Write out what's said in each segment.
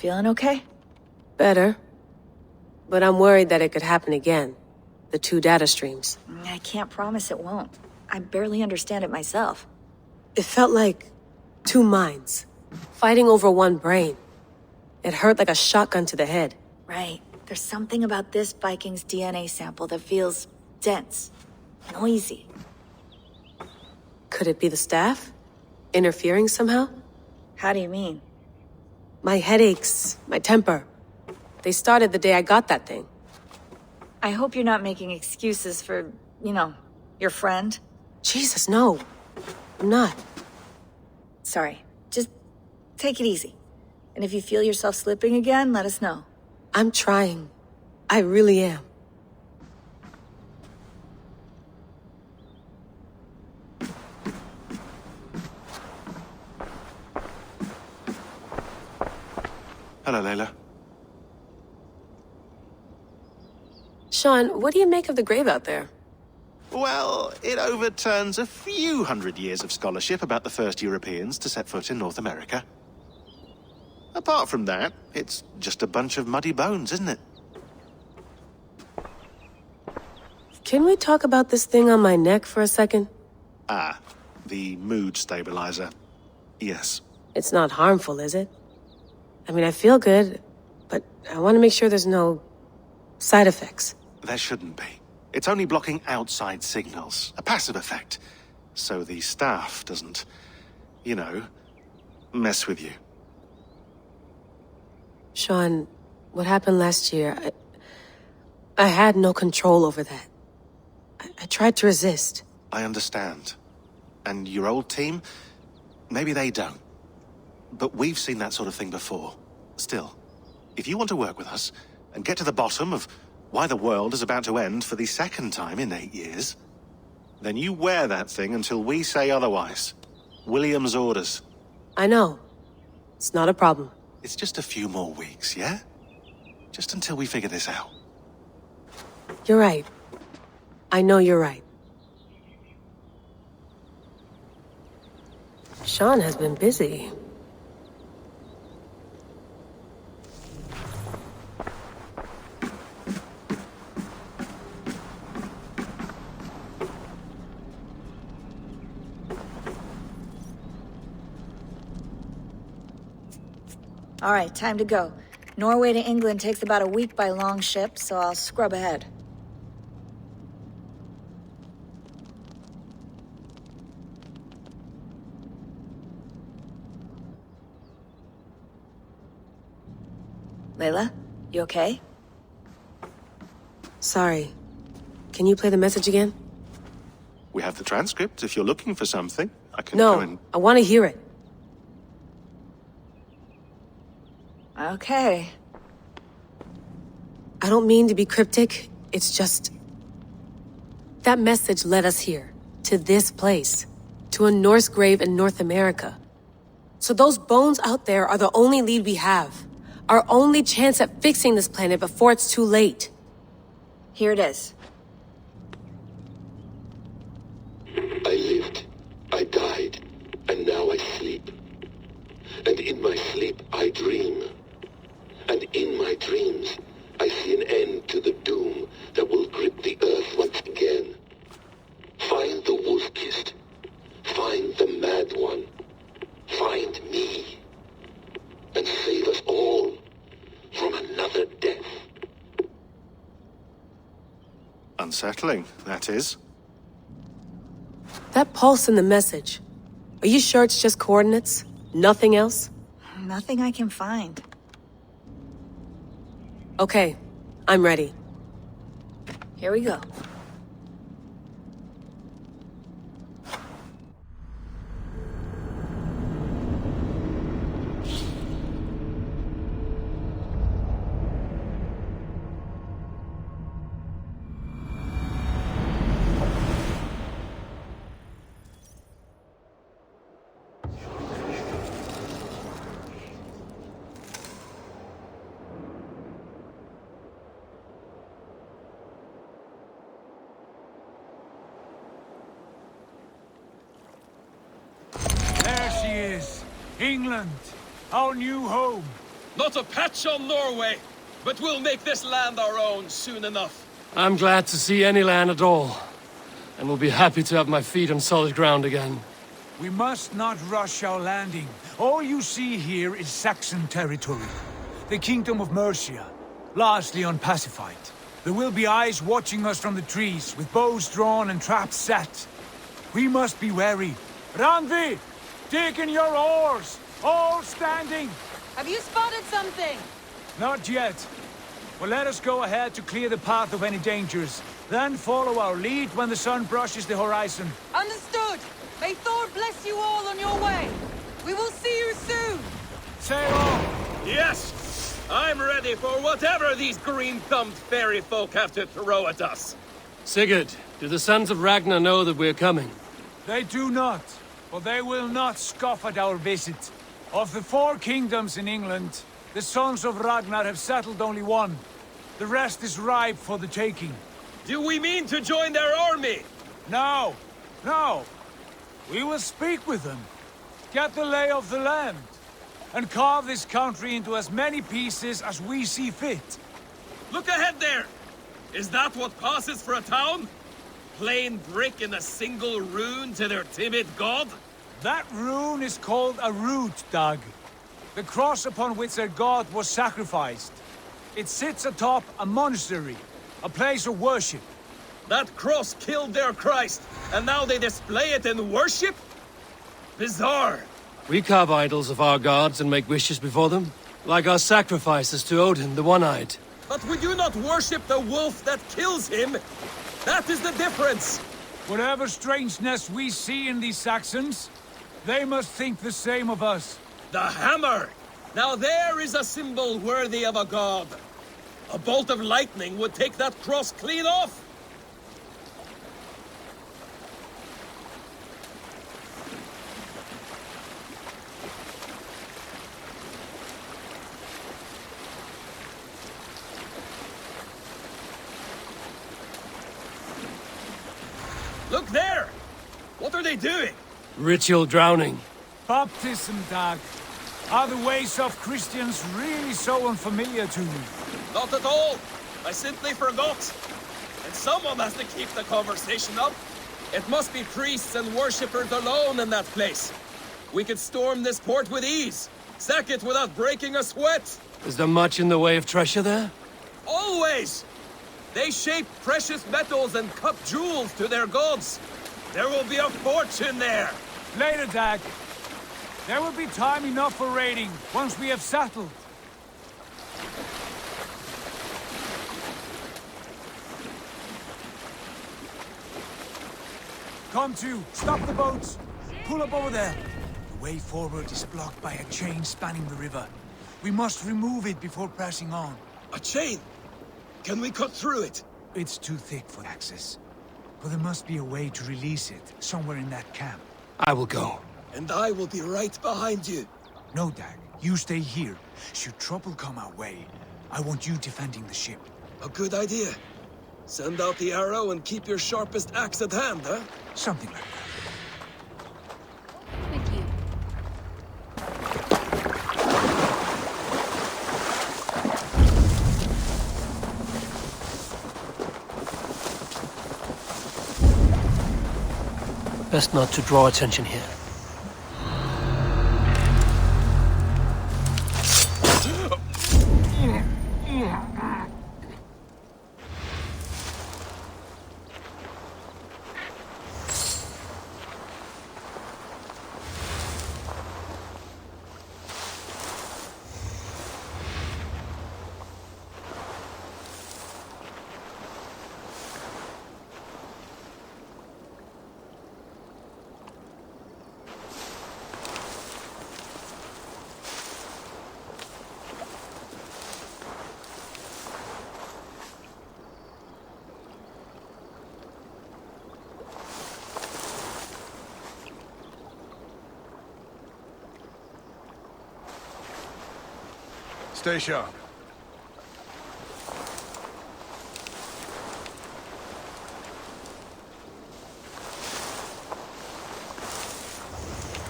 Feeling okay? Better. But I'm worried that it could happen again. The two data streams. I can't promise it won't. I barely understand it myself. It felt like two minds, fighting over one brain. It hurt like a shotgun to the head. Right. There's something about this Viking's DNA sample that feels dense, noisy. Could it be the staff? Interfering somehow? How do you mean? My headaches, my temper. They started the day I got that thing. I hope you're not making excuses for, your friend. Jesus, no. I'm not. Sorry. Just take it easy. And if you feel yourself slipping again, let us know. I'm trying. I really am. Hello, Layla. Sean, what do you make of the grave out there? Well, it overturns a few hundred years of scholarship about the first Europeans to set foot in North America. Apart from that, it's just a bunch of muddy bones, isn't it? Can we talk about this thing on my neck for a second? Ah, the mood stabilizer. Yes. It's not harmful, is it? I mean, I feel good, but I want to make sure there's no side effects. There shouldn't be. It's only blocking outside signals, a passive effect. So the staff doesn't, mess with you. Sean, what happened last year, I had no control over that. I tried to resist. I understand. And your old team, maybe they don't. But we've seen that sort of thing before. Still, if you want to work with us and get to the bottom of why the world is about to end for the second time in 8 years, then you wear that thing until we say otherwise. William's orders. I know. It's not a problem. It's just a few more weeks, yeah? Just until we figure this out. You're right. I know you're right. Sean has been busy. All right, time to go. Norway to England takes about a week by long ship, so I'll scrub ahead. Layla, you okay? Sorry. Can you play the message again? We have the transcript if you're looking for something. I can go and... No, I want to hear it. Okay. I don't mean to be cryptic. It's just... that message led us here. To this place. To a Norse grave in North America. So those bones out there are the only lead we have. Our only chance at fixing this planet before it's too late. Here it is. I lived, I died, and now I sleep. And in my sleep I dream. And in my dreams I see an end to the doom that will grip the earth once again. Find the wolf-kissed. Find the mad one. Find me. And save us all from another death. Unsettling, that is. That pulse in the message. Are you sure it's just coordinates? Nothing else? Nothing I can find. Okay, I'm ready. Here we go. There she is. England. Our new home. Not a patch on Norway, but we'll make this land our own soon enough. I'm glad to see any land at all, and will be happy to have my feet on solid ground again. We must not rush our landing. All you see here is Saxon territory. The Kingdom of Mercia, largely unpacified. There will be eyes watching us from the trees, with bows drawn and traps set. We must be wary. Randvi! Dig in your oars! All standing! Have you spotted something? Not yet. Well, let us go ahead to clear the path of any dangers. Then follow our lead when the sun brushes the horizon. Understood! May Thor bless you all on your way! We will see you soon! Sail on! Yes! I'm ready for whatever these green-thumbed fairy folk have to throw at us. Sigurd, do the sons of Ragnar know that we're coming? They do not, but they will not scoff at our visit. Of the 4 kingdoms in England, the sons of Ragnar have settled only one. The rest is ripe for the taking. Do we mean to join their army? No, no. We will speak with them, get the lay of the land, and carve this country into as many pieces as we see fit. Look ahead there! Is that what passes for a town? Plain brick in a single rune to their timid god? That rune is called a root, Dag. The cross upon which their god was sacrificed. It sits atop a monastery, a place of worship. That cross killed their Christ, and now they display it in worship? Bizarre. We carve idols of our gods and make wishes before them, like our sacrifices to Odin, the One-Eyed. But we do not worship the wolf that kills him. That is the difference. Whatever strangeness we see in these Saxons, they must think the same of us. The hammer! Now there is a symbol worthy of a god. A bolt of lightning would take that cross clean off. Look there! What are they doing? Ritual drowning. Baptism, Dag. Are the ways of Christians really so unfamiliar to you? Not at all. I simply forgot. And someone has to keep the conversation up. It must be priests and worshippers alone in that place. We could storm this port with ease. Sack it without breaking a sweat. Is there much in the way of treasure there? Always! They shape precious metals and cut jewels to their gods. There will be a fortune there. Later, Dag. There will be time enough for raiding, once we have settled. Come to, stop the boats. Pull up over there. The way forward is blocked by a chain spanning the river. We must remove it before pressing on. A chain? Can we cut through it? It's too thick for access. But there must be a way to release it, somewhere in that camp. I will go. And I will be right behind you. No, Dag. You stay here. Should trouble come our way, I want you defending the ship. A good idea. Send out the arrow and keep your sharpest axe at hand, huh? Something like that. With you. Best not to draw attention here. Stay sharp.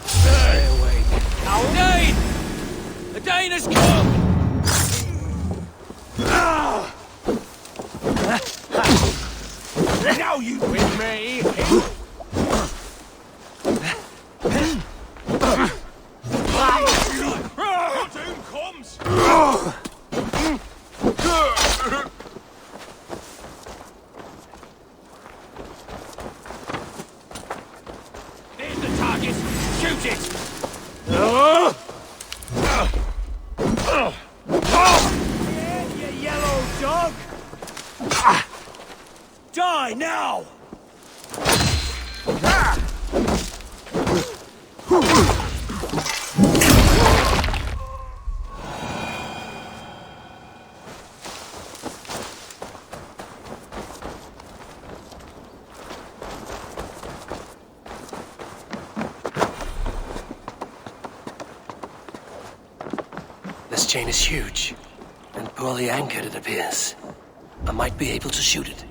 Stay awake. Dane! The Dane has come! There's the target! Shoot it! Yeah, you yellow dog! Die now! This chain is huge, and poorly anchored, it appears. I might be able to shoot it.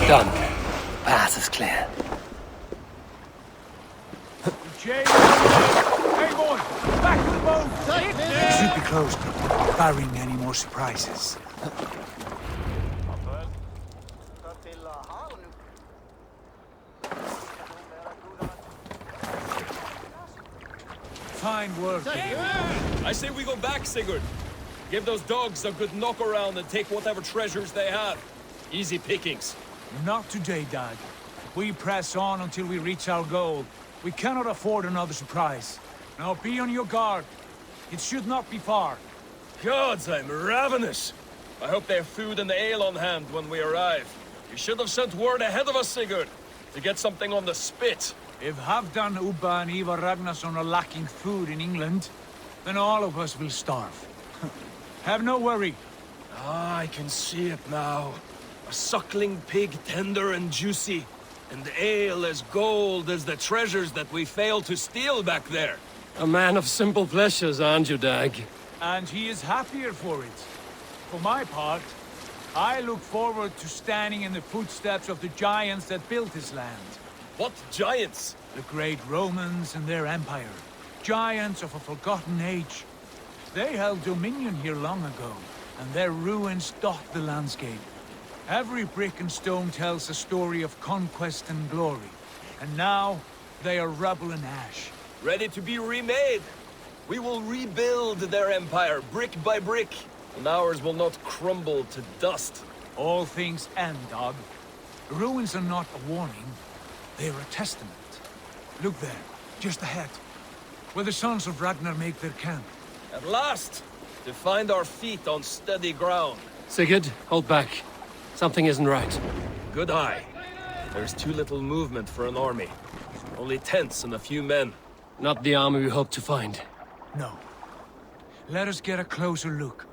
Done. Path is clear. Eivor! Back to the boat! It should be closed, barring any more surprises. Fine work. I say we go back, Sigurd. Give those dogs a good knock around and take whatever treasures they have. Easy pickings. Not today, Dad. We press on until we reach our goal. We cannot afford another surprise. Now be on your guard. It should not be far. Gods, I'm ravenous. I hope they have food and ale on hand when we arrive. You should have sent word ahead of us, Sigurd, to get something on the spit. If Halfdan, Ubba and Eivor Ragnarsson are lacking food in England, then all of us will starve. Have no worry. Ah, I can see it now. A suckling pig, tender and juicy, and ale as gold as the treasures that we failed to steal back there. A man of simple pleasures, aren't you, Dag? And he is happier for it. For my part, I look forward to standing in the footsteps of the giants that built this land. What giants? The great Romans and their empire. Giants of a forgotten age. They held dominion here long ago, and their ruins dot the landscape. Every brick and stone tells a story of conquest and glory. And now, they are rubble and ash. Ready to be remade. We will rebuild their empire, brick by brick, and ours will not crumble to dust. All things end, dog. The ruins are not a warning. They are a testament. Look there, just ahead, where the sons of Ragnar make their camp. At last, to find our feet on steady ground. Sigurd, hold back. Something isn't right. Good eye. There's too little movement for an army. Only tents and a few men. Not the army we hoped to find. No. Let us get a closer look.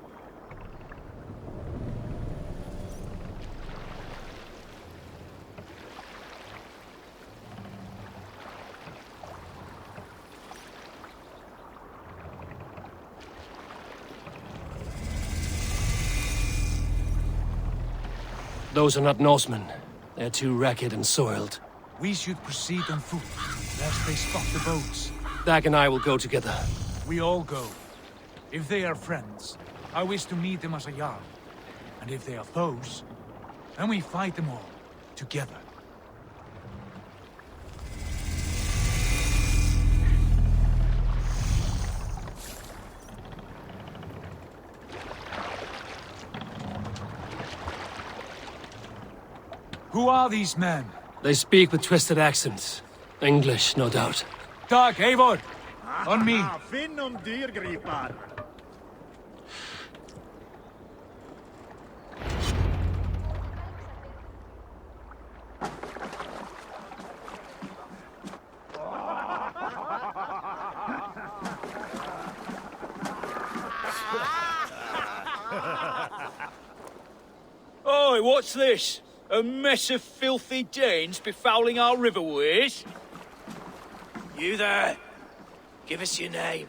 Those are not Norsemen. They're too ragged and soiled. We should proceed on foot, lest they spot the boats. Dag and I will go together. We all go. If they are friends, I wish to meet them as a jarl. And if they are foes, then we fight them all, together. Who are these men? They speak with twisted accents. English, no doubt. Dag, Eivor! On me! Finnum dyrgripar! Oi, what's this? A mess of filthy Danes befouling our riverways? You there? Give us your name.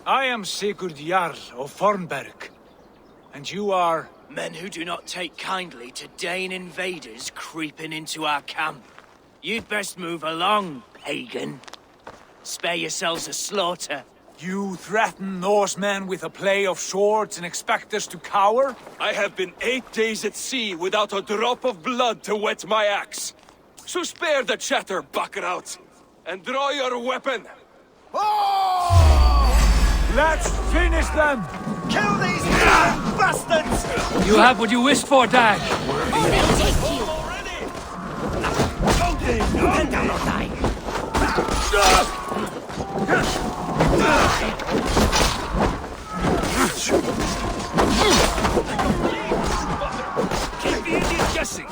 I am Sigurd Jarl of Fornberg. And you are... Men who do not take kindly to Dane invaders creeping into our camp. You'd best move along, pagan. Spare yourselves a slaughter. You threaten Norsemen with a play of swords and expect us to cower? I have been 8 days at sea without a drop of blood to wet my axe. So spare the chatter, buckerouts, and draw your weapon. Let's finish them! Kill these bastards! You have what you wished for, Dag. Keep the Indians guessing!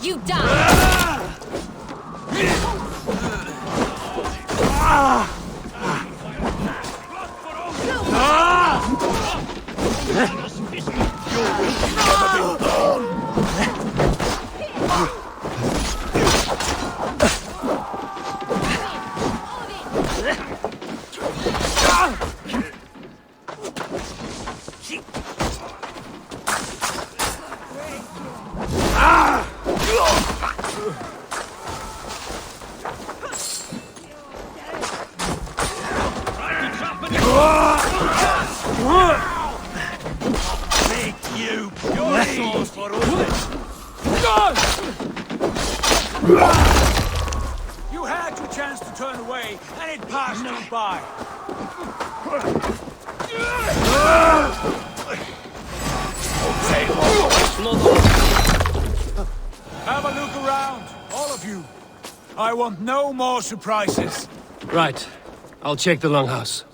You die! You had your chance to turn away, and it passed you by. Have a look around, all of you. I want no more surprises. Right. I'll check the longhouse.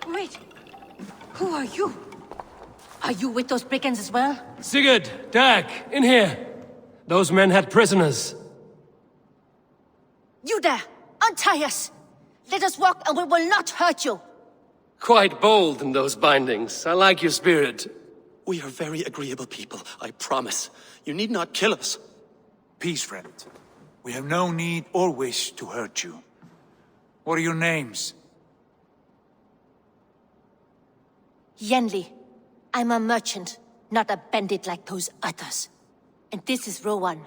Wait. Who are you? Are you with those brigands as well? Sigurd, Dag, in here. Those men had prisoners. You there! Untie us! Let us walk and we will not hurt you! Quite bold in those bindings. I like your spirit. We are very agreeable people, I promise. You need not kill us. Peace, friend. We have no need or wish to hurt you. What are your names? Yenli. I'm a merchant, not a bandit like those others. And this is Rowan.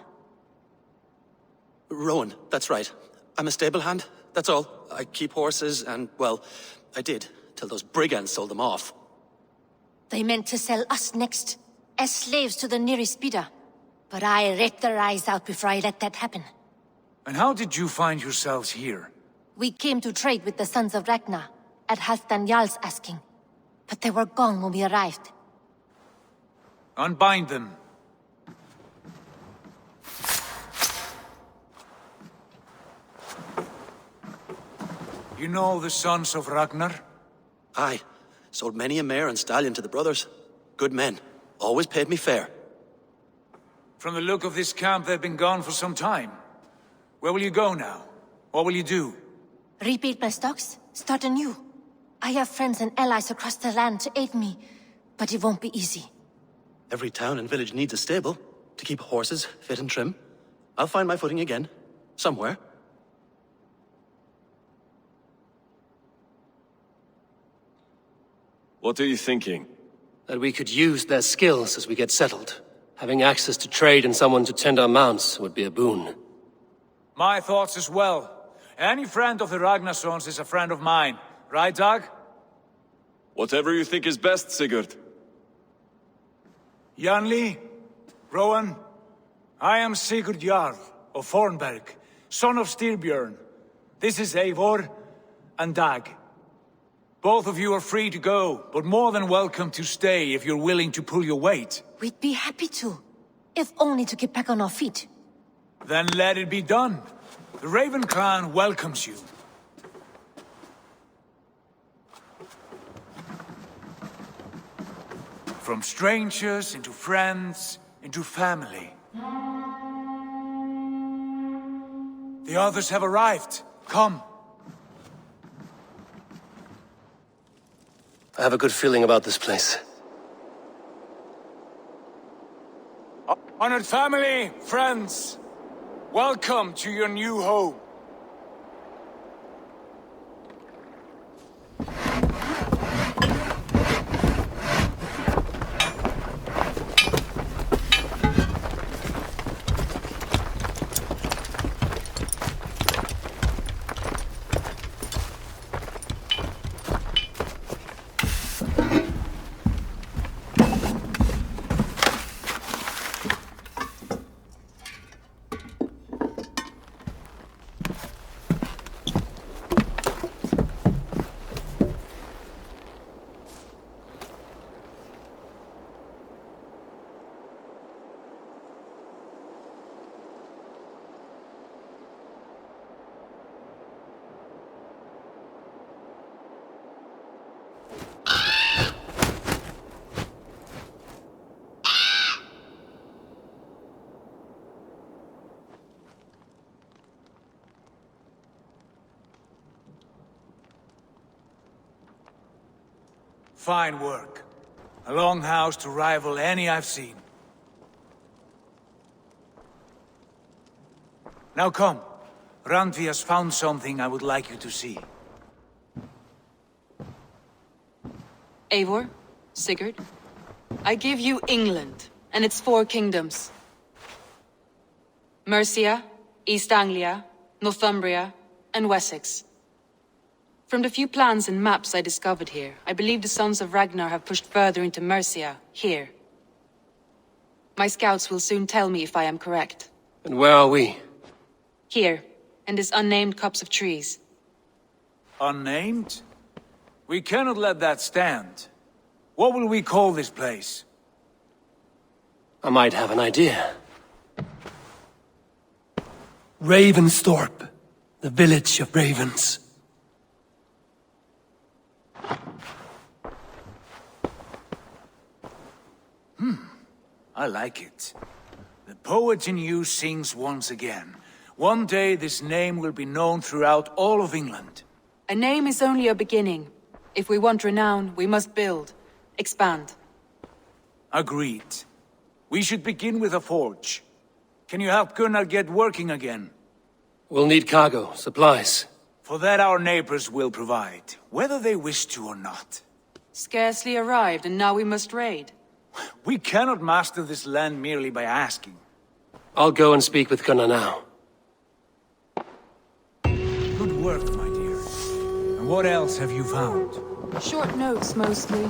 Rowan, that's right. I'm a stable hand, that's all. I keep horses and, well, I did, till those brigands sold them off. They meant to sell us next, as slaves to the nearest bidder. But I ripped their eyes out before I let that happen. And how did you find yourselves here? We came to trade with the Sons of Ragnar, at Halfdan Jarl's asking. But they were gone when we arrived. Unbind them. You know the Sons of Ragnar? Aye. Sold many a mare and stallion to the brothers. Good men. Always paid me fair. From the look of this camp, they've been gone for some time. Where will you go now? What will you do? Rebuild my stocks? Start anew. I have friends and allies across the land to aid me, but it won't be easy. Every town and village needs a stable to keep horses fit and trim. I'll find my footing again. Somewhere. What are you thinking? That we could use their skills as we get settled. Having access to trade and someone to tend our mounts would be a boon. My thoughts as well. Any friend of the Ragnarsons is a friend of mine. Right, Dag? Whatever you think is best, Sigurd. Janli, Rowan, I am Sigurd Jarl of Fornberg, son of Styrbjörn. This is Eivor and Dag. Both of you are free to go, but more than welcome to stay if you're willing to pull your weight. We'd be happy to. If only to get back on our feet. Then let it be done. The Raven clan welcomes you. From strangers into friends, into family. The others have arrived. Come. I have a good feeling about this place. Honored family, friends, welcome to your new home. Fine work. A longhouse to rival any I've seen. Now come. Randvi has found something I would like you to see. Eivor, Sigurd, I give you England and its 4 kingdoms. Mercia, East Anglia, Northumbria, and Wessex. From the few plans and maps I discovered here, I believe the Sons of Ragnar have pushed further into Mercia, here. My scouts will soon tell me if I am correct. And where are we? Here, in this unnamed copse of trees. Unnamed? We cannot let that stand. What will we call this place? I might have an idea. Ravensthorpe, the village of ravens. I like it. The poet in you sings once again. One day this name will be known throughout all of England. A name is only a beginning. If we want renown, we must build, expand. Agreed. We should begin with a forge. Can you help Gunnar get working again? We'll need cargo, supplies. For that our neighbors will provide, whether they wish to or not. Scarcely arrived, and now we must raid. We cannot master this land merely by asking. I'll go and speak with Gunnar now. Good work, my dear. And what else have you found? Short notes, mostly.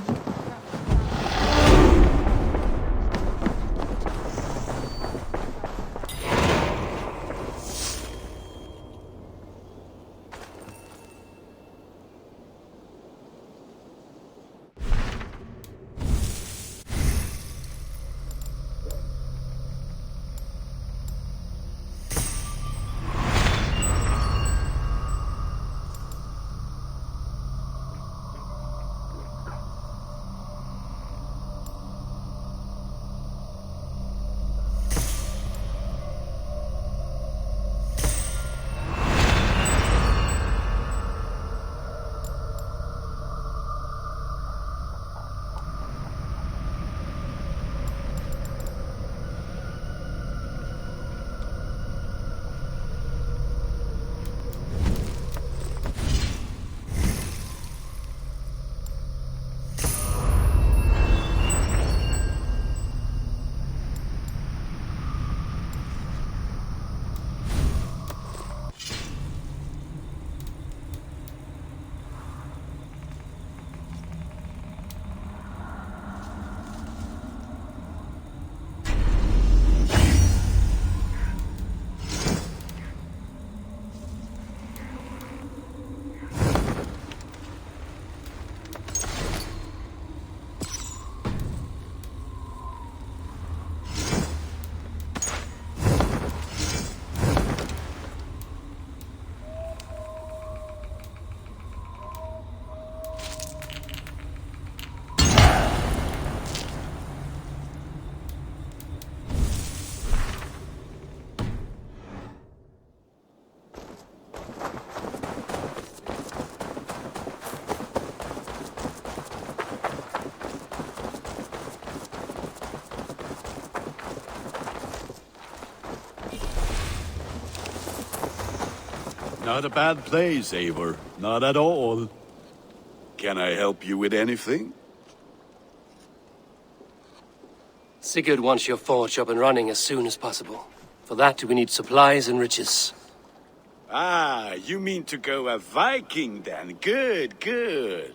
Not a bad place, Eivor. Not at all. Can I help you with anything? Sigurd wants your forge up and running as soon as possible. For that, we need supplies and riches. Ah, you mean to go a Viking then? Good, good.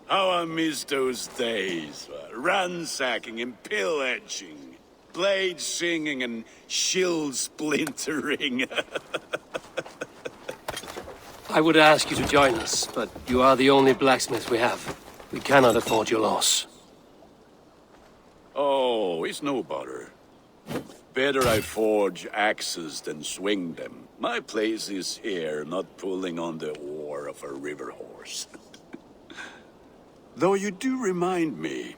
How I miss those days. Ransacking and pillaging. Blade singing and shield splintering. I would ask you to join us, but you are the only blacksmith we have. We cannot afford your loss. Oh, it's no bother. Better I forge axes than swing them. My place is here, not pulling on the oar of a river horse. Though you do remind me,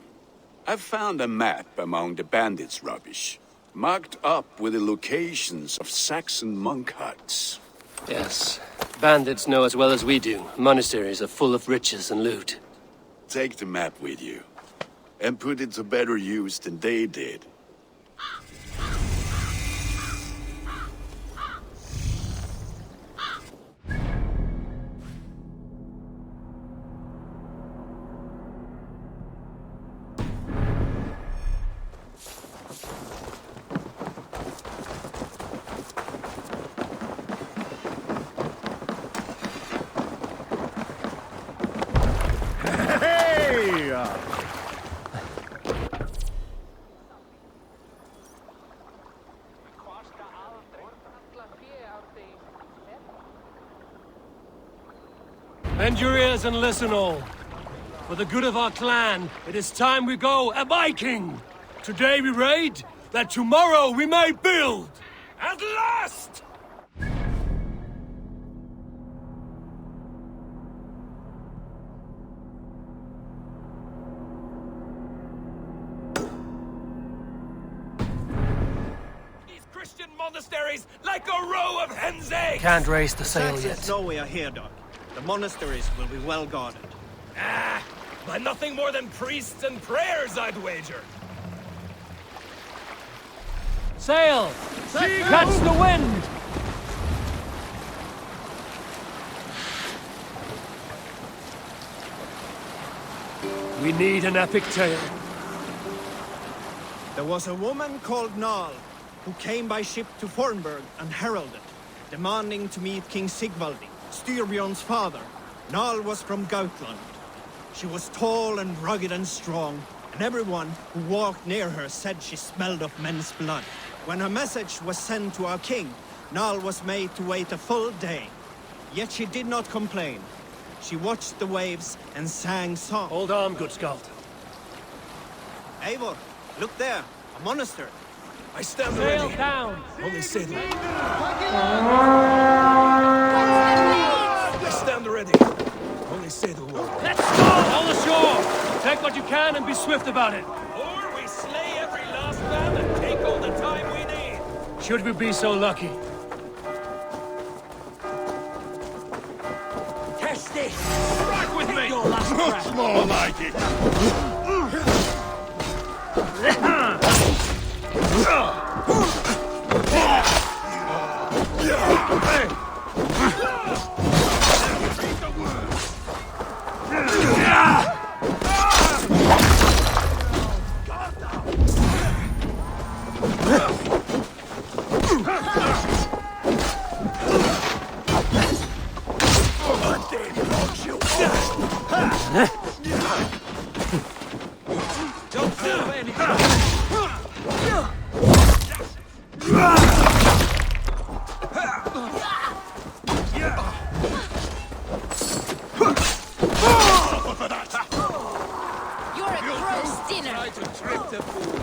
I've found a map among the bandits' rubbish, marked up with the locations of Saxon monk huts. Yes. Bandits know as well as we do. Monasteries are full of riches and loot. Take the map with you, and put it to better use than they did. Bend your ears and listen all. For the good of our clan, it is time we go a Viking! Today we raid, that tomorrow we may build! At last! These Christian monasteries like a row of hen's eggs! Can't raise the sail Saxons yet. know we are here, Doc. The monasteries will be well guarded. Ah, by nothing more than priests and prayers, I'd wager. Sail! Catch the wind! We need an epic tale. There was a woman called Nal, who came by ship to Fornburg and heralded, demanding to meet King Sigvaldi, Styrbjorn's father. Nal was from Gautland. She was tall and rugged and strong, and everyone who walked near her said she smelled of men's blood. When her message was sent to our king, Nal was made to wait a full day. Yet she did not complain. She watched the waves and sang songs. Hold on, good Skald. Eivor, look there, a monastery. I stand Sail ready. down! Only say the word. I stand ready. Only say the word. Let's go! All ashore! Take what you can and be swift about it. Or we slay every last man and take all the time we need. Should we be so lucky? Test it! Strike with me! Your last breath. More like it! Don't serve any. You're a gross dinner. Try to trick the fool.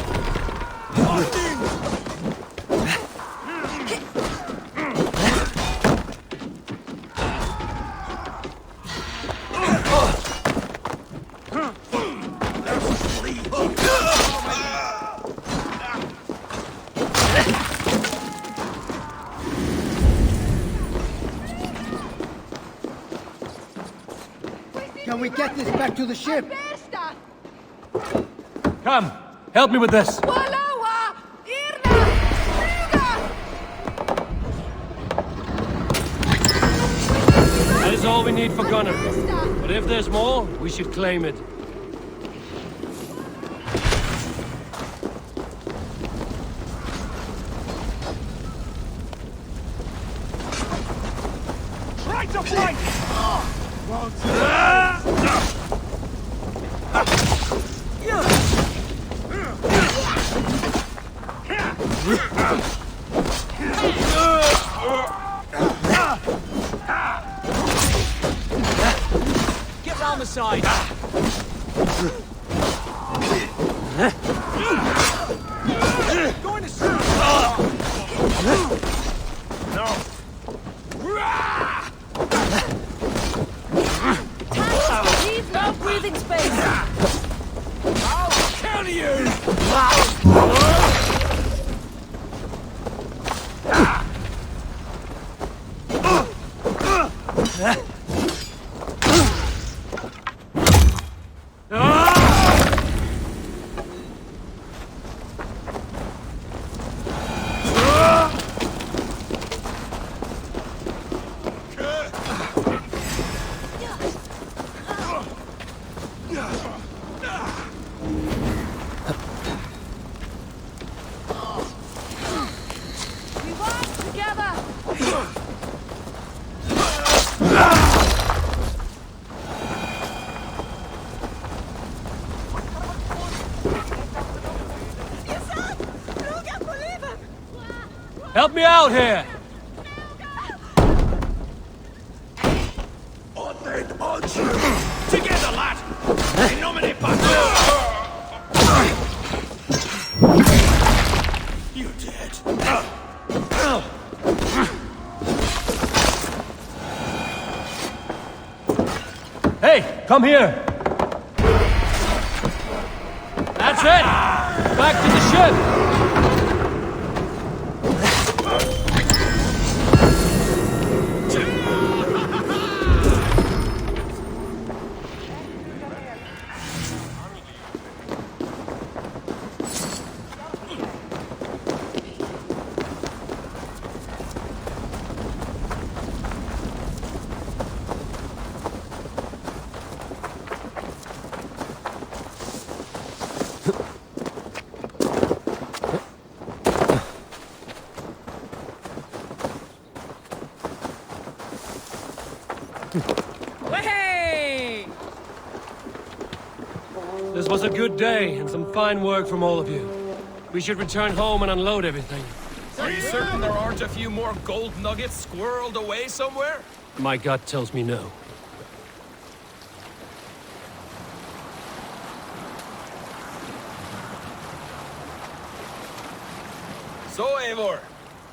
Can we get this back to the ship? Come, help me with this. need for Gunnar. But if there's more, we should claim it. Try to flank! Get round the side. Going to shoot. No. Leave no breathing space! I'll kill you! We work together! Help me out here! Together, lad! In nomine Patris! You're dead. Hey, come here! That's it! Back to the ship! Hey! This was a good day, and some fine work from all of you. We should return home and unload everything. Are you certain there aren't a few more gold nuggets squirreled away somewhere? My gut tells me no. So, Eivor,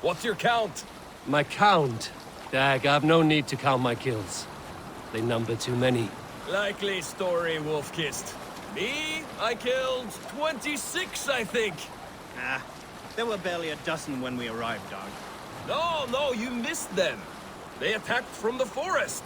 what's your count? My count? Dag, I've no need to count my kills. They number too many. Likely story, Wolf-Kissed. Me? I killed 26, I think. Ah, there were barely a dozen when we arrived, dog. No, you missed them. They attacked from the forest.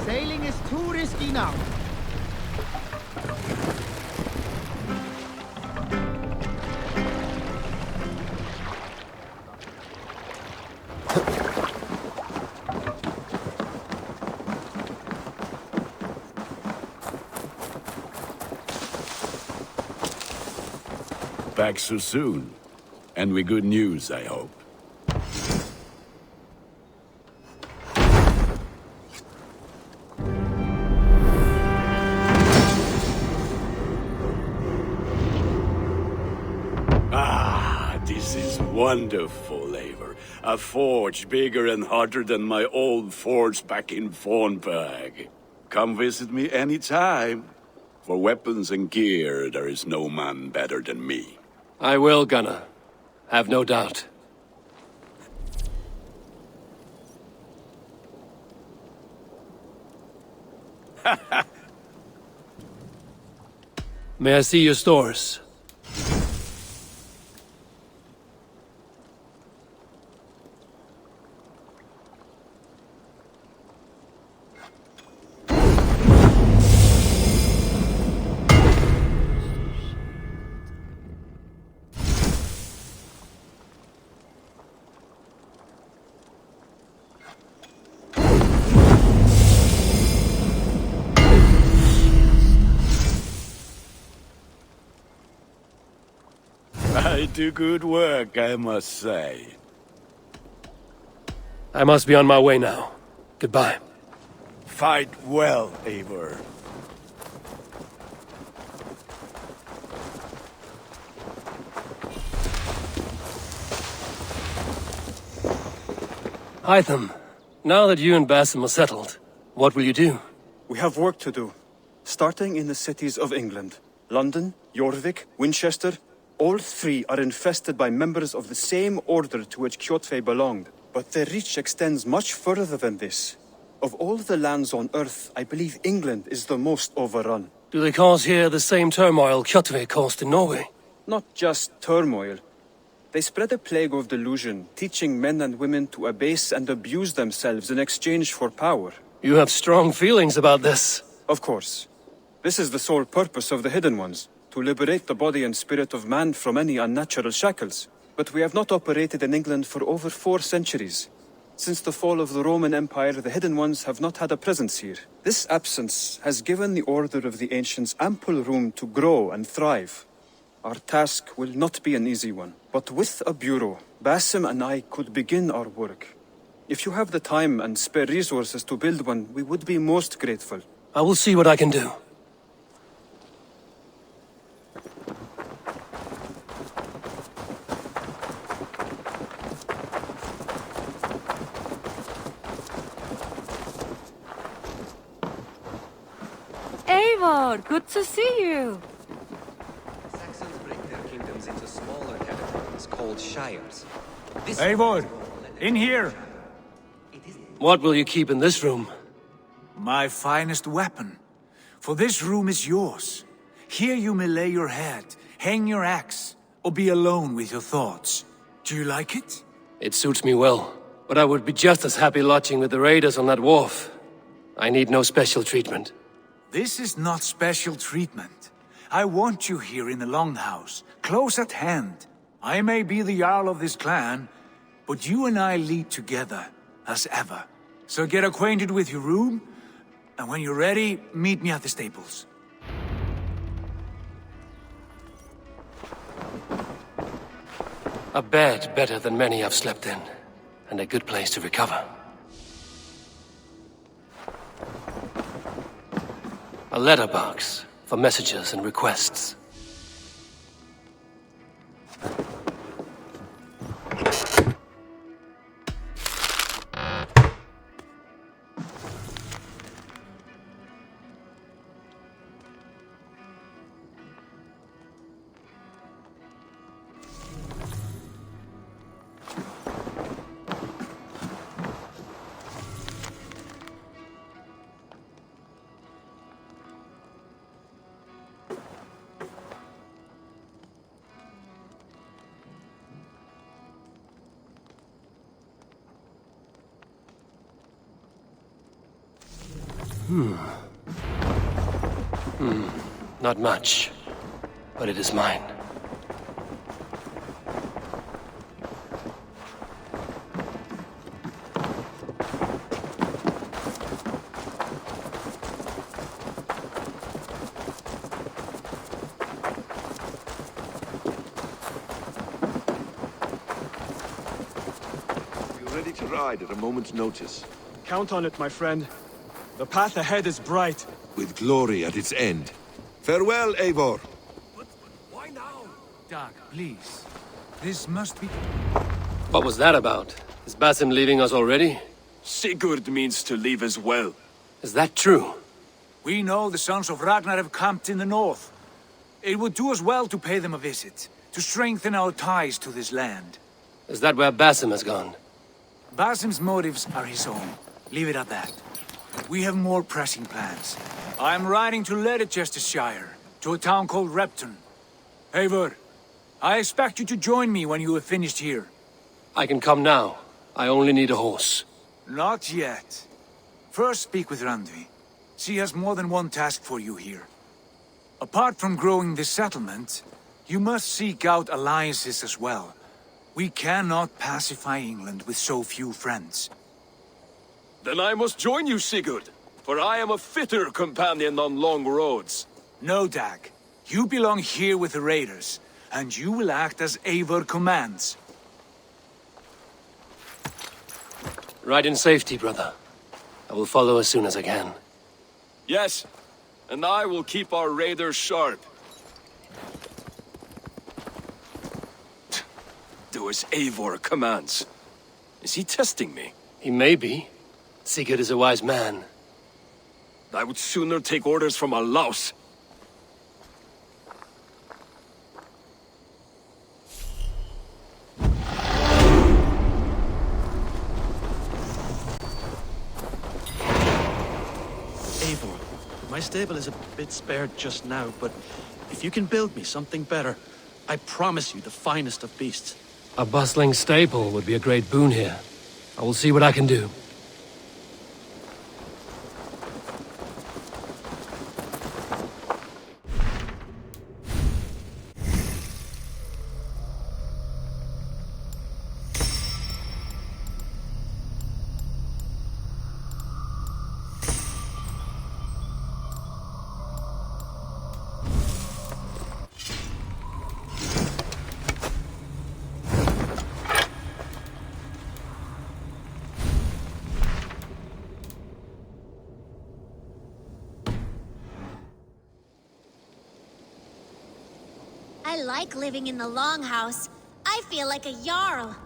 Sailing is too risky now. Back so soon. And with good news, I hope. This is wonderful, Eivor. A forge bigger and hotter than my old forge back in Fornburg. Come visit me anytime. For weapons and gear, there is no man better than me. I will, Gunnar. Have no doubt. May I see your stores? I do good work, I must say. I must be on my way now. Goodbye. Fight well, Eivor. Hytham, now that you and Basim are settled, what will you do? We have work to do. Starting in the cities of England. London, Jorvik, Winchester. All three are infested by members of the same order to which Kjotve belonged. But their reach extends much further than this. Of all the lands on Earth, I believe England is the most overrun. Do they cause here the same turmoil Kjotve caused in Norway? Not just turmoil. They spread a plague of delusion, teaching men and women to abase and abuse themselves in exchange for power. You have strong feelings about this. Of course. This is the sole purpose of the Hidden Ones, to liberate the body and spirit of man from any unnatural shackles. But we have not operated in England for over 4 centuries. Since the fall of the Roman Empire, the Hidden Ones have not had a presence here. This absence has given the Order of the Ancients ample room to grow and thrive. Our task will not be an easy one, but with a bureau, Basim and I could begin our work. If you have the time and spare resources to build one, we would be most grateful. I will see what I can do. Eivor, good to see you. Saxons break their kingdoms into smaller territories called shires. Eivor, in here. What will you keep in this room? My finest weapon. For this room is yours. Here you may lay your head, hang your axe, or be alone with your thoughts. Do you like it? It suits me well, but I would be just as happy lodging with the raiders on that wharf. I need no special treatment. This is not special treatment. I want you here in the Longhouse, close at hand. I may be the Jarl of this clan, but you and I lead together, as ever. So get acquainted with your room, and when you're ready, meet me at the stables. A bed better than many I've slept in, and a good place to recover. A letterbox for messages and requests. Not much, but it is mine. You're ready to ride at a moment's notice. Count on it, my friend. The path ahead is bright. With glory at its end. Farewell, Eivor. Why now? Doug, please. This must be... What was that about? Is Basim leaving us already? Sigurd means to leave as well. Is that true? We know the sons of Ragnar have camped in the north. It would do us well to pay them a visit, to strengthen our ties to this land. Is that where Basim has gone? Basim's motives are his own. Leave it at that. We have more pressing plans. I am riding to Leicestershire, to a town called Repton. Eivor, I expect you to join me when you have finished here. I can come now. I only need a horse. Not yet. First speak with Randvi. She has more than one task for you here. Apart from growing this settlement, you must seek out alliances as well. We cannot pacify England with so few friends. Then I must join you, Sigurd, for I am a fitter companion on long roads. No, Dag. You belong here with the raiders. and you will act as Eivor commands. Ride in safety, brother. I will follow as soon as I can. Yes, and I will keep our raiders sharp. Do as Eivor commands. Is he testing me? He may be. Sigurd is a wise man. I would sooner take orders from a louse. Eivor, my stable is a bit spared just now, but if you can build me something better, I promise you the finest of beasts. A bustling stable would be a great boon here. I will see what I can do. I like living in the Longhouse. I feel like a Jarl.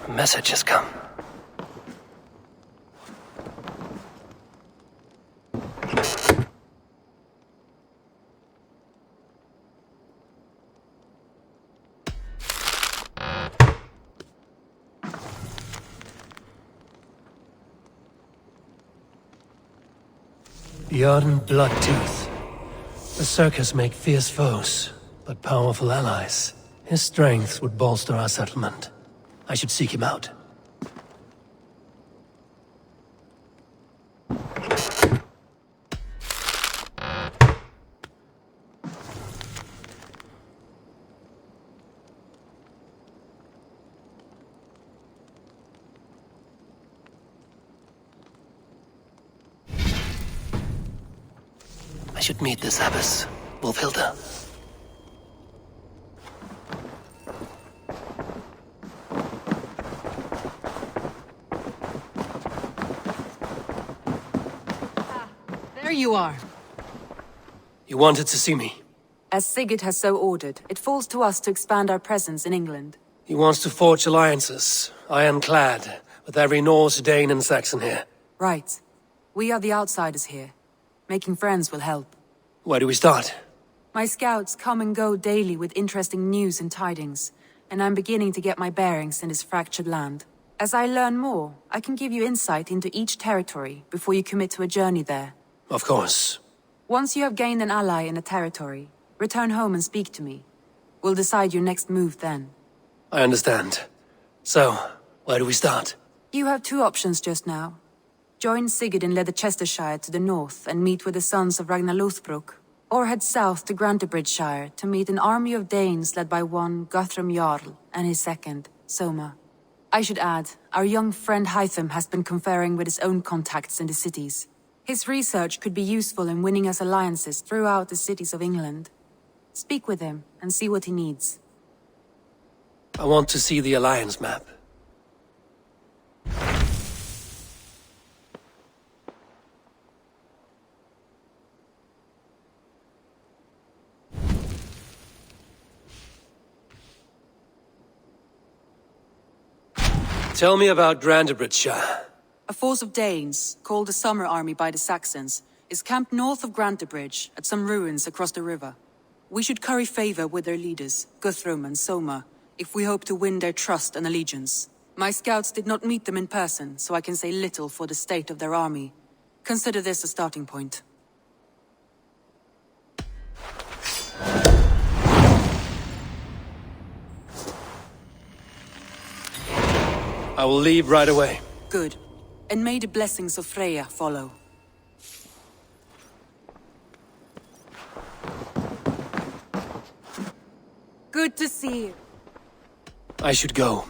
A message has come. Bjorn Bloodtooth. The circus make fierce foes, but powerful allies. His strength would bolster our settlement. I should seek him out. I should meet this abbess, Wolfhilda. There you are. You wanted to see me? As Sigurd has so ordered, it falls to us to expand our presence in England. He wants to forge alliances, ironclad, with every Norse, Dane, and Saxon here. Right. We are the outsiders here. Making friends will help. Where do we start? My scouts come and go daily with interesting news and tidings, and I'm beginning to get my bearings in this fractured land. As I learn more, I can give you insight into each territory before you commit to a journey there. Of course. Once you have gained an ally in a territory, return home and speak to me. We'll decide your next move then. I understand. So, where do we start? You have two options just now. Join Sigurd in Leicestershire to the north and meet with the sons of Ragnar Lothbrok, or head south to Grantebridgeshire to meet an army of Danes led by one Guthrum Jarl and his second, Soma. I should add, our young friend Hytham has been conferring with his own contacts in the cities. His research could be useful in winning us alliances throughout the cities of England. Speak with him and see what he needs. I want to see the alliance map. Tell me about Grantebridgeshire. A force of Danes, called the Summer Army by the Saxons, is camped north of Grantebridge at some ruins across the river. We should curry favor with their leaders, Guthrum and Soma, if we hope to win their trust and allegiance. My scouts did not meet them in person, so I can say little for the state of their army. Consider this a starting point. I will leave right away. Good. And may the blessings of Freya follow. Good to see you. I should go.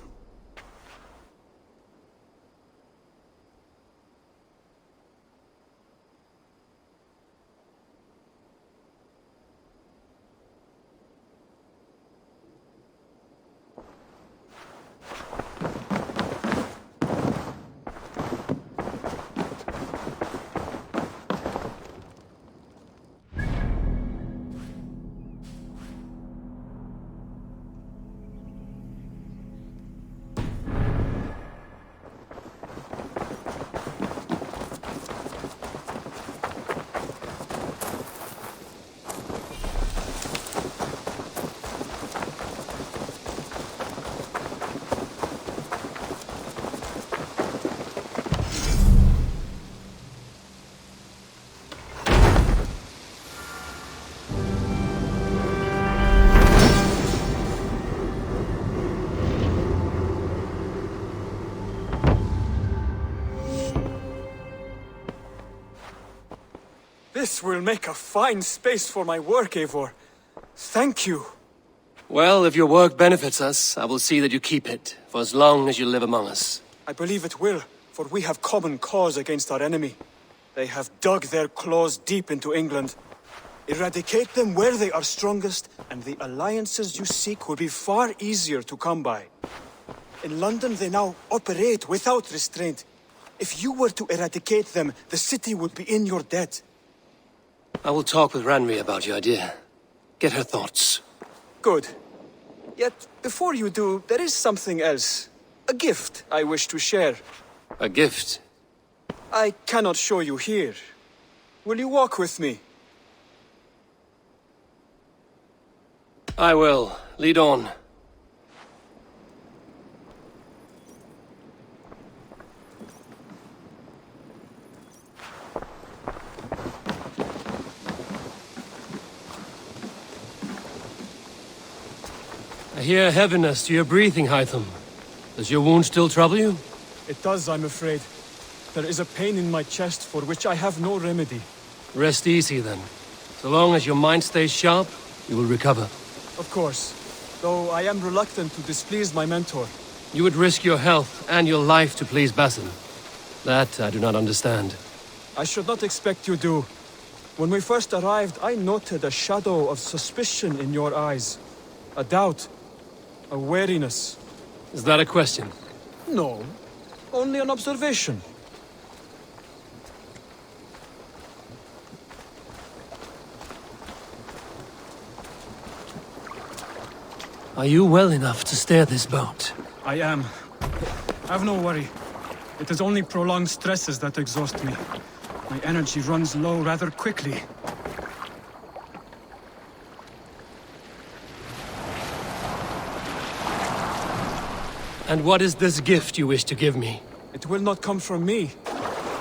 This will make a fine space for my work, Eivor. Thank you. Well, if your work benefits us, I will see that you keep it, for as long as you live among us. I believe it will, for we have common cause against our enemy. They have dug their claws deep into England. Eradicate them where they are strongest, and the alliances you seek will be far easier to come by. In London, they now operate without restraint. If you were to eradicate them, the city would be in your debt. I will talk with Ranri about your idea. Get her thoughts. Good. Yet, before you do, there is something else. A gift I wish to share. A gift? I cannot show you here. Will you walk with me? I will. Lead on. I hear heaviness to your breathing, Hytham. Does your wound still trouble you? It does, I'm afraid. There is a pain in my chest for which I have no remedy. Rest easy, then. So long as your mind stays sharp, you will recover. Of course. Though I am reluctant to displease my mentor. You would risk your health and your life to please Basin. That I do not understand. I should not expect you do. When we first arrived, I noted a shadow of suspicion in your eyes. A doubt. A wariness. Is that a question? No. Only an observation. Are you well enough to steer this boat? I am. Have no worry. It is only prolonged stresses that exhaust me. My energy runs low rather quickly. And what is this gift you wish to give me? It will not come from me.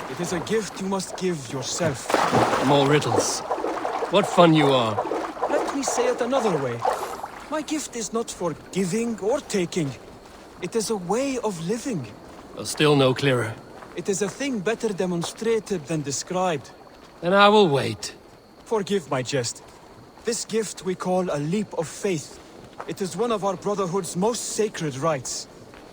It is a gift you must give yourself. More riddles. What fun you are. Let me say it another way. My gift is not for giving or taking. It is a way of living. Still no clearer. It is a thing better demonstrated than described. Then I will wait. Forgive my jest. This gift we call a leap of faith. It is one of our Brotherhood's most sacred rites.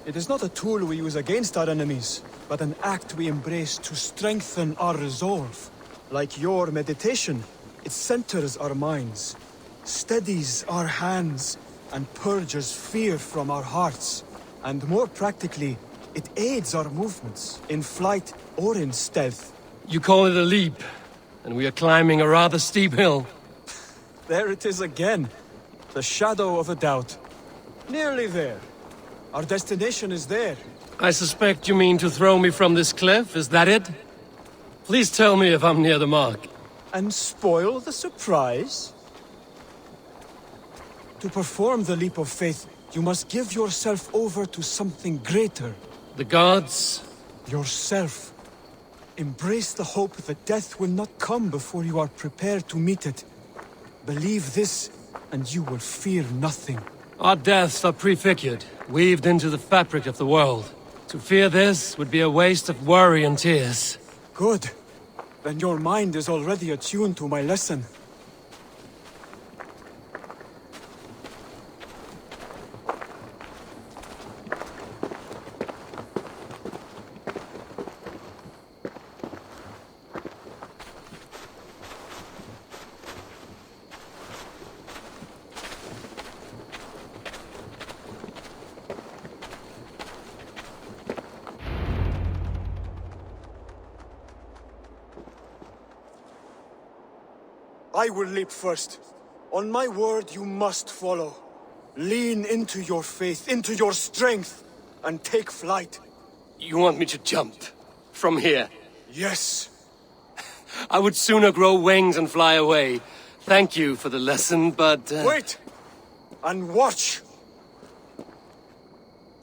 It is not a tool we use against our enemies, but an act we embrace to strengthen our resolve. Like your meditation, it centers our minds, steadies our hands, and purges fear from our hearts. And more practically, it aids our movements, in flight or in stealth. You call it a leap, and we are climbing a rather steep hill. There it is again. The shadow of a doubt. Nearly there. Our destination is there. I suspect you mean to throw me from this cliff, is that it? Please tell me if I'm near the mark. And spoil the surprise? To perform the leap of faith, you must give yourself over to something greater. The gods? Yourself. Embrace the hope that death will not come before you are prepared to meet it. Believe this, and you will fear nothing. Our deaths are prefigured, weaved into the fabric of the world. To fear this would be a waste of worry and tears. Good. Then your mind is already attuned to my lesson. I will leap first. On my word, you must follow. Lean into your faith, into your strength, and take flight. You want me to jump? From here? Yes. I would sooner grow wings and fly away. Thank you for the lesson, but... Wait! And watch!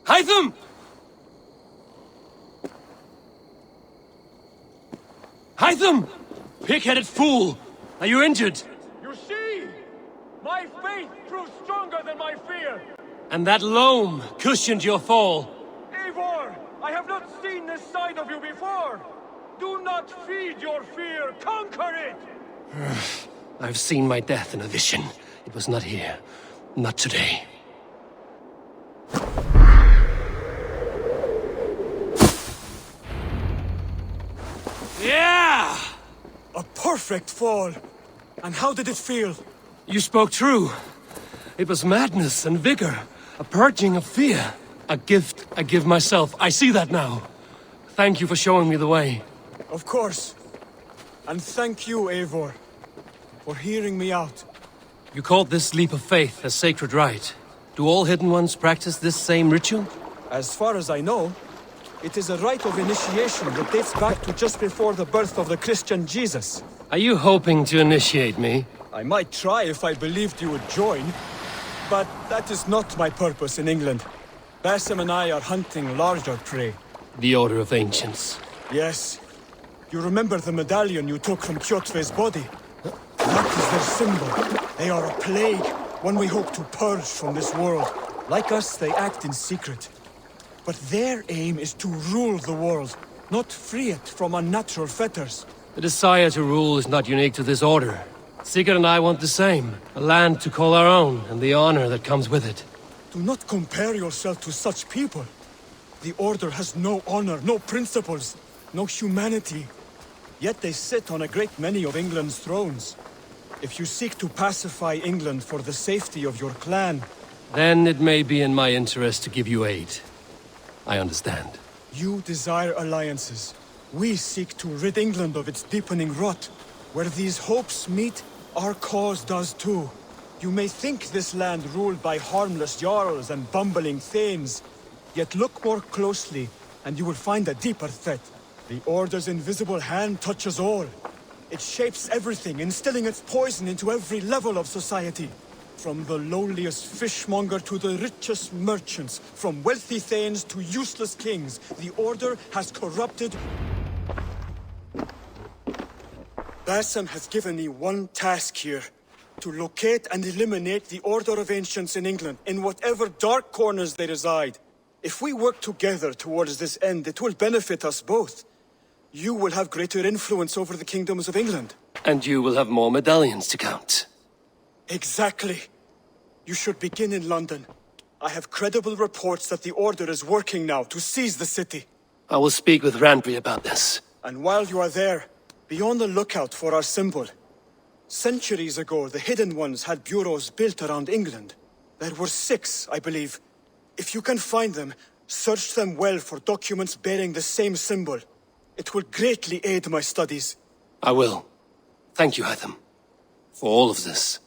Hytham! Hytham! Pig-headed fool! Are you injured? You see? My faith proved stronger than my fear! And that loam cushioned your fall. Eivor! I have not seen this side of you before! Do not feed your fear, conquer it! I've seen my death in a vision. It was not here. Not today. Yeah! A perfect fall. And how did it feel? You spoke true. It was madness and vigor. A purging of fear. A gift I give myself. I see that now. Thank you for showing me the way. Of course. And thank you, Eivor, for hearing me out. You called this leap of faith a sacred rite. Do all Hidden Ones practice this same ritual? As far as I know, it is a rite of initiation that dates back to just before the birth of the Christian Jesus. Are you hoping to initiate me? I might try if I believed you would join, but that is not my purpose in England. Basim and I are hunting larger prey. The Order of Ancients. Yes. You remember the medallion you took from Kjotve's body? That is their symbol. They are a plague, one we hope to purge from this world. Like us, they act in secret. But their aim is to rule the world, not free it from unnatural fetters. The desire to rule is not unique to this order. Sigurd and I want the same. A land to call our own, and the honor that comes with it. Do not compare yourself to such people. The Order has no honor, no principles, no humanity. Yet they sit on a great many of England's thrones. If you seek to pacify England for the safety of your clan... Then it may be in my interest to give you aid. I understand. You desire alliances. We seek to rid England of its deepening rot. Where these hopes meet, our cause does too. You may think this land ruled by harmless jarls and bumbling thanes. Yet look more closely, and you will find a deeper threat. The Order's invisible hand touches all. It shapes everything, instilling its poison into every level of society. From the lowliest fishmonger to the richest merchants, from wealthy thanes to useless kings, the Order has corrupted... Basim has given me one task here. To locate and eliminate the Order of Ancients in England, in whatever dark corners they reside. If we work together towards this end, it will benefit us both. You will have greater influence over the kingdoms of England. And you will have more medallions to count. Exactly. You should begin in London. I have credible reports that the Order is working now to seize the city. I will speak with Randbury about this. And while you are there, be on the lookout for our symbol. Centuries ago, the Hidden Ones had bureaus built around England. There were 6, I believe. If you can find them, search them well for documents bearing the same symbol. It will greatly aid my studies. I will. Thank you, Hytham, for all of this.